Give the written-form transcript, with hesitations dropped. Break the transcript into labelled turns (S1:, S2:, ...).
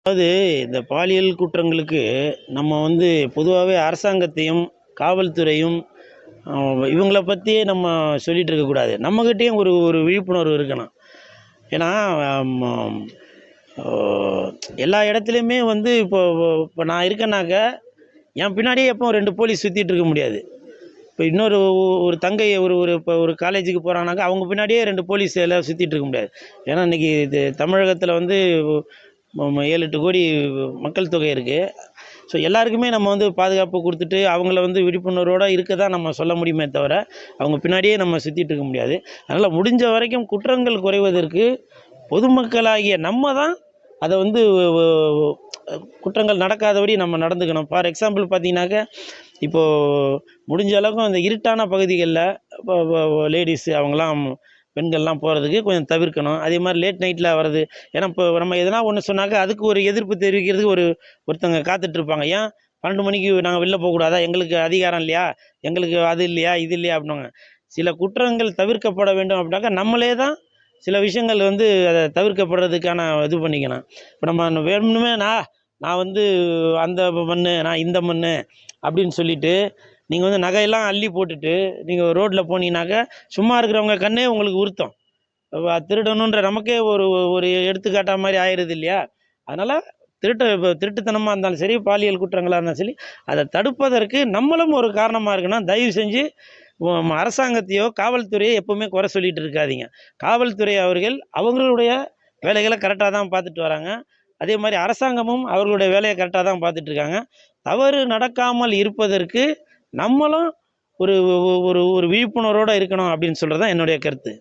S1: அதாவது இந்த பாலியல் குற்றங்களுக்கு நம்ம பொதுவாகவே அரசாங்கத்தையும் காவல்துறையும் இவங்கள பற்றியே நம்ம சொல்லிகிட்டு இருக்கக்கூடாது. நம்மக்கிட்டேயும் ஒரு ஒரு விழிப்புணர்வு இருக்கணும். ஏன்னா ஆம், எல்லா இடத்துலையுமே இப்போ இப்போ நான் இருக்கேன்னாக்க என் பின்னாடியே எப்போ 2 போலீஸ் சுற்றிட்டு இருக்க முடியாது. இப்போ இன்னொரு ஒரு தங்கை ஒரு ஒரு இப்போ ஒரு காலேஜுக்கு போகிறாங்கனாக்கா அவங்க பின்னாடியே 2 போலீஸ் எல்லாம் சுற்றிட்டு இருக்க முடியாது. ஏன்னா இன்றைக்கி இது தமிழகத்தில் 7-8 கோடி மக்கள் தொகை இருக்குது. ஸோ எல்லாருக்குமே நம்ம பாதுகாப்பு கொடுத்துட்டு அவங்கள விழிப்புணர்வோடு இருக்க தான் நம்ம சொல்ல முடியுமே தவிர அவங்க பின்னாடியே நம்ம சுற்றிட்டு இருக்க முடியாது. அதனால் முடிஞ்ச வரைக்கும் குற்றங்கள் குறைவதற்கு பொதுமக்களாகிய நம்ம தான் அதை குற்றங்கள் நடக்காதபடி நம்ம நடந்துக்கணும். ஃபார் எக்ஸாம்பிள் பார்த்தீங்கன்னாக்க இப்போது முடிஞ்ச அளவுக்கு அந்த இருட்டான பகுதிகளில் இப்போ லேடிஸு அவங்களாம் பெண்கள்லாம் போகிறதுக்கு கொஞ்சம் தவிர்க்கணும். அதே மாதிரி லேட் நைட்டில் வர்றது. ஏன்னா இப்போ நம்ம எதனா ஒன்று சொன்னாக்கா அதுக்கு ஒரு எதிர்ப்பு தெரிவிக்கிறதுக்கு ஒருத்தங்க காத்துட்ருப்பாங்க. ஏன் 12 மணிக்கு நாங்கள் வெளில போகக்கூடாதா? எங்களுக்கு அதிகாரம் இல்லையா? எங்களுக்கு அது இல்லையா? இது இல்லையா? அப்படின்னுவாங்க. சில குற்றங்கள் தவிர்க்கப்பட வேண்டும் அப்படின்னாக்கா நம்மளே தான் சில விஷயங்கள் அதை தவிர்க்கப்படுறதுக்கான இது பண்ணிக்கணும். இப்போ நம்ம வேணுமே நான் அந்த மண்ணு, நான் இந்த மண்ணு அப்படின்னு சொல்லிட்டு நீங்கள் நகையெல்லாம் அள்ளி போட்டுட்டு நீங்கள் ரோட்டில் போனீங்கன்னாக்கா சும்மா இருக்கிறவங்க கண்ணே உங்களுக்கு உறுத்தும். திருடணுன்ற நமக்கே ஒரு ஒரு எடுத்துக்காட்டா மாதிரி ஆயிடுது இல்லையா? அதனால் இப்போ திருட்டுத்தனமாக இருந்தாலும் சரி, பாலியல் குற்றங்களாக இருந்தாலும் சரி, அதை தடுப்பதற்கு நம்மளும் ஒரு காரணமாக இருக்கணும். தயவு செஞ்சு அரசாங்கத்தையோ காவல்துறையோ எப்போவுமே குறை சொல்லிகிட்டு இருக்காதீங்க. காவல்துறை அவர்கள் அவங்களுடைய வேலைகளை கரெக்டாக தான் பார்த்துட்டு வராங்க. அதே மாதிரி அரசாங்கமும் அவர்களுடைய வேலையை கரெக்டாக தான் பார்த்துட்ருக்காங்க. தவறு நடக்காமல் இருப்பதற்கு நம்மளும் ஒரு ஒரு ஒரு விழிப்புணர்வோடு இருக்கணும் அப்படின்னு சொல்கிறது தான் என்னுடைய கருத்து.